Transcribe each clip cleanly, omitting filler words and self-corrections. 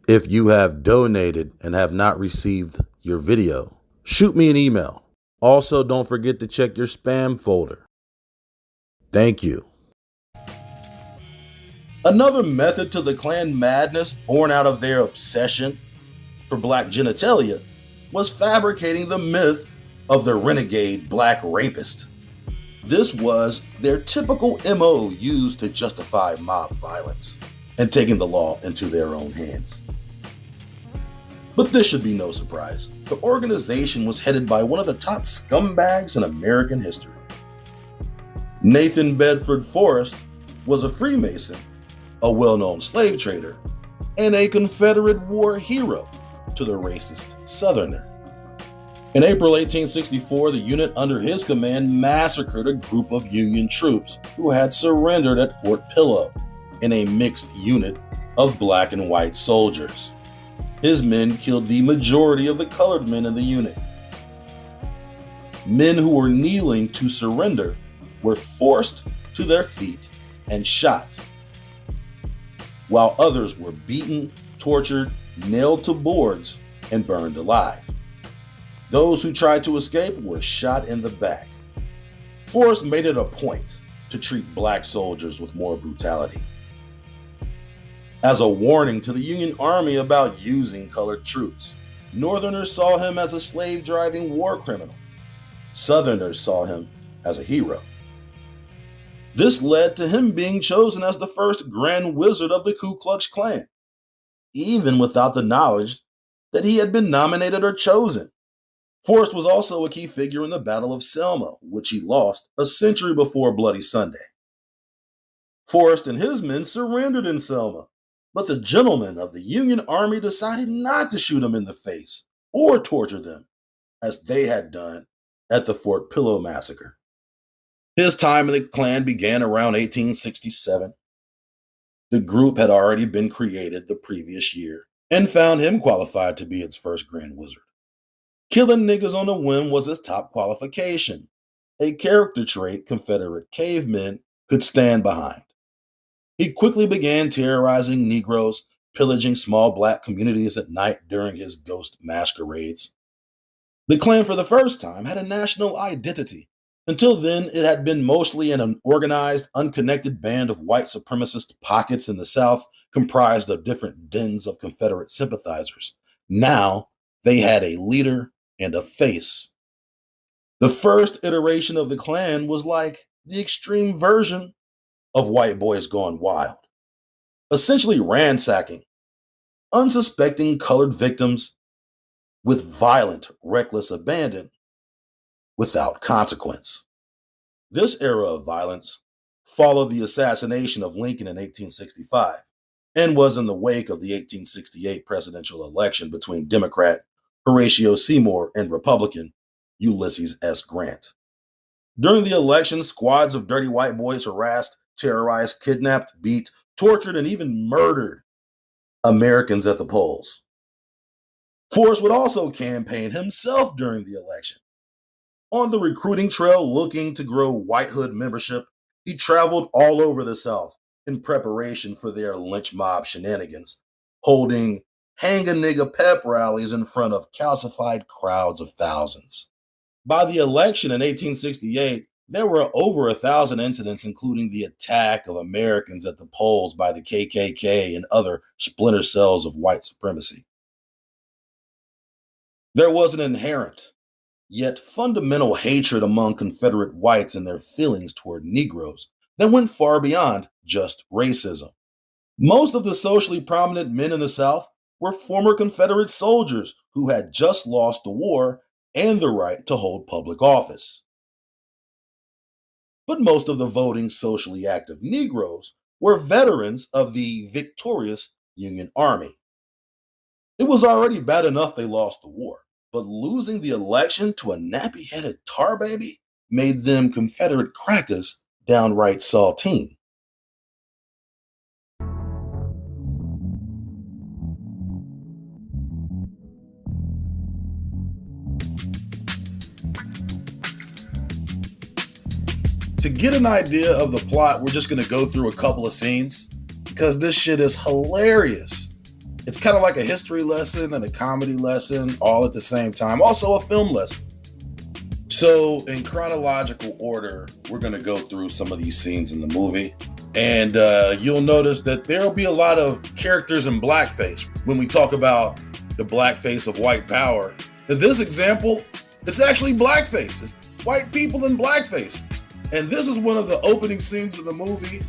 If you have donated and have not received your video, shoot me an email. Also, don't forget to check your spam folder. Thank you. Another method to the Klan madness born out of their obsession for black genitalia was fabricating the myth of the renegade black rapist. This was their typical MO used to justify mob violence and taking the law into their own hands. But this should be no surprise. The organization was headed by one of the top scumbags in American history. Nathan Bedford Forrest was a Freemason, a well-known slave trader, and a Confederate war hero to the racist Southerner. In April 1864, the unit under his command massacred a group of Union troops who had surrendered at Fort Pillow in a mixed unit of black and white soldiers. His men killed the majority of the colored men in the unit. Men who were kneeling to surrender were forced to their feet and shot, while others were beaten, tortured, nailed to boards, and burned alive. Those who tried to escape were shot in the back. Forrest made it a point to treat black soldiers with more brutality, as a warning to the Union Army about using colored troops. Northerners saw him as a slave-driving war criminal. Southerners saw him as a hero. This led to him being chosen as the first Grand Wizard of the Ku Klux Klan, even without the knowledge that he had been nominated or chosen. Forrest was also a key figure in the Battle of Selma, which he lost a century before Bloody Sunday. Forrest and his men surrendered in Selma, but the gentlemen of the Union Army decided not to shoot them in the face or torture them, as they had done at the Fort Pillow Massacre. His time in the Klan began around 1867. The group had already been created the previous year and found him qualified to be its first Grand Wizard. Killing niggas on a whim was his top qualification, a character trait Confederate cavemen could stand behind. He quickly began terrorizing Negroes, pillaging small black communities at night during his ghost masquerades. The Klan, for the first time, had a national identity. Until then, it had been mostly an organized, unconnected band of white supremacist pockets in the South, comprised of different dens of Confederate sympathizers. Now, they had a leader and a face. The first iteration of the Klan was like the extreme version of White Boys Gone Wild, essentially ransacking unsuspecting colored victims with violent, reckless abandon without consequence. This era of violence followed the assassination of Lincoln in 1865 and was in the wake of the 1868 presidential election between Democrat Horatio Seymour and Republican Ulysses S. Grant. During the election, squads of dirty white boys harassed, terrorized, kidnapped, beat, tortured, and even murdered Americans at the polls. Forrest would also campaign himself during the election. On the recruiting trail looking to grow White Hood membership, he traveled all over the South in preparation for their lynch mob shenanigans, holding hang-a-nigga pep rallies in front of calcified crowds of thousands. By the election in 1868, there were over 1,000 incidents, including the attack of Americans at the polls by the KKK and other splinter cells of white supremacy. There was an inherent, yet fundamental hatred among Confederate whites and their feelings toward Negroes that went far beyond just racism. Most of the socially prominent men in the South were former Confederate soldiers who had just lost the war and the right to hold public office. But most of the voting socially active Negroes were veterans of the victorious Union Army. It was already bad enough they lost the war, but losing the election to a nappy-headed tar baby made them Confederate crackers downright saltine. To get an idea of the plot, we're just going to go through a couple of scenes because this shit is hilarious. It's kind of like a history lesson and a comedy lesson all at the same time. Also a film lesson. So in chronological order, we're going to go through some of these scenes in the movie. And you'll notice that there'll be a lot of characters in blackface when we talk about the blackface of white power. In this example, it's actually blackface. It's white people in blackface. And this is one of the opening scenes of the movie.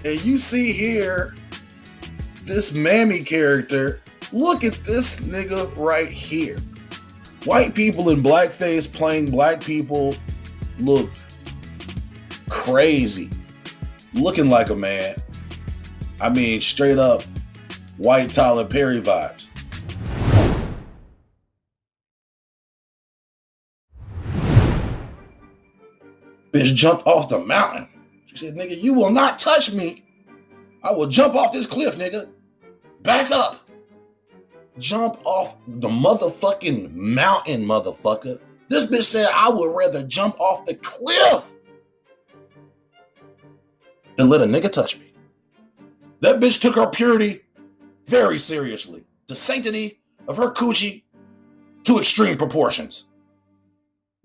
And you see here, this Mammy character, look at this nigga right here. White people in blackface playing black people looked crazy. Looking like a man. I mean, straight up white Tyler Perry vibes. Bitch jumped off the mountain. She said, nigga, you will not touch me. I will jump off this cliff, nigga. Back up. Jump off the motherfucking mountain, motherfucker. This bitch said, I would rather jump off the cliff than let a nigga touch me. That bitch took her purity very seriously. The sanctity of her coochie to extreme proportions.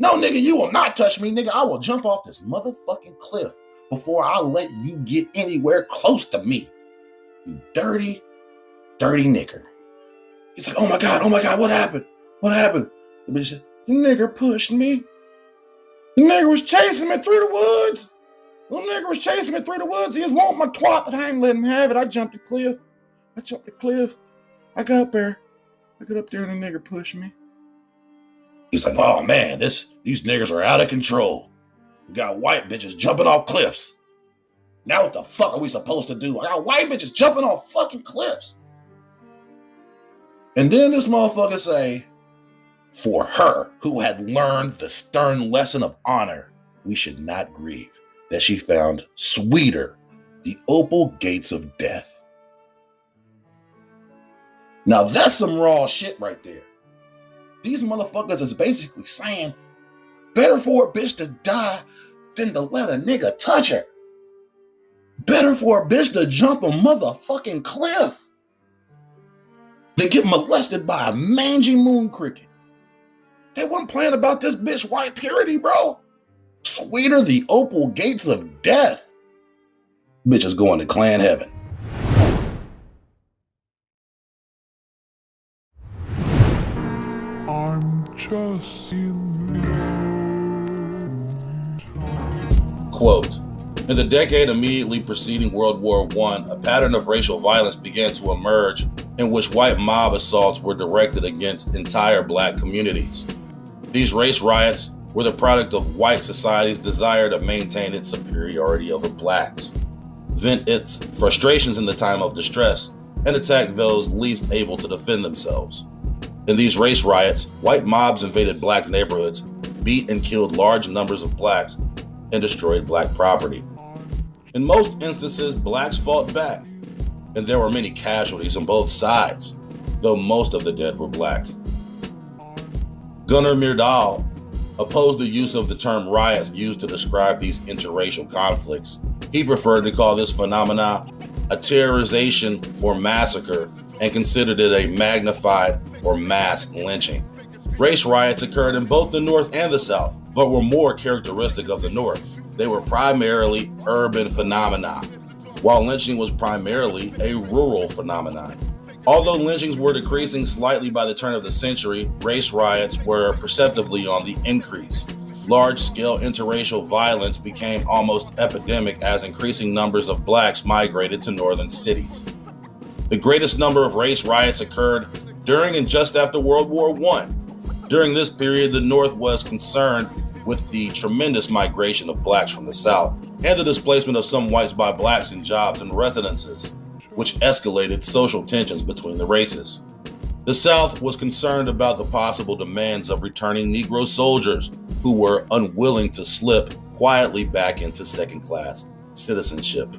No, nigga, you will not touch me, nigga. I will jump off this motherfucking cliff before I let you get anywhere close to me. You dirty, dirty nigger. He's like, oh my God, what happened? What happened? The bitch said, the nigger pushed me. The nigger was chasing me through the woods. The nigger was chasing me through the woods. He was wanting my twat, but I ain't letting him have it. I jumped the cliff. I got up there. I got up there and the nigger pushed me. He's like, oh man, these niggers are out of control. We got white bitches jumping off cliffs. Now what the fuck are we supposed to do? I got white bitches jumping off fucking cliffs. And then this motherfucker say, for her who had learned the stern lesson of honor, we should not grieve that she found sweeter the opal gates of death. Now that's some raw shit right there. These motherfuckers is basically saying, better for a bitch to die than to let a nigga touch her. Better for a bitch to jump a motherfucking cliff than get molested by a mangy moon cricket. They wasn't playing about this bitch white purity, bro. Sweeter the opal gates of death. Bitch is going to Klan heaven. I'm just in love. Quote, in the decade immediately preceding World War I, a pattern of racial violence began to emerge in which white mob assaults were directed against entire black communities. These race riots were the product of white society's desire to maintain its superiority over blacks, vent its frustrations in the time of distress, and attack those least able to defend themselves. In these race riots, white mobs invaded black neighborhoods, beat and killed large numbers of blacks, and destroyed black property. In most instances, blacks fought back, and there were many casualties on both sides, though most of the dead were black. Gunnar Myrdal opposed the use of the term riots used to describe these interracial conflicts. He preferred to call this phenomena a terrorization or massacre and considered it a magnified or mass lynching. Race riots occurred in both the North and the South, but were more characteristic of the North. They were primarily urban phenomena, while lynching was primarily a rural phenomenon. Although lynchings were decreasing slightly by the turn of the century, race riots were perceptibly on the increase. Large-scale interracial violence became almost epidemic as increasing numbers of blacks migrated to northern cities. The greatest number of race riots occurred during and just after World War I. During this period, the North was concerned with the tremendous migration of blacks from the South and the displacement of some whites by blacks in jobs and residences, which escalated social tensions between the races. The South was concerned about the possible demands of returning Negro soldiers who were unwilling to slip quietly back into second-class citizenship.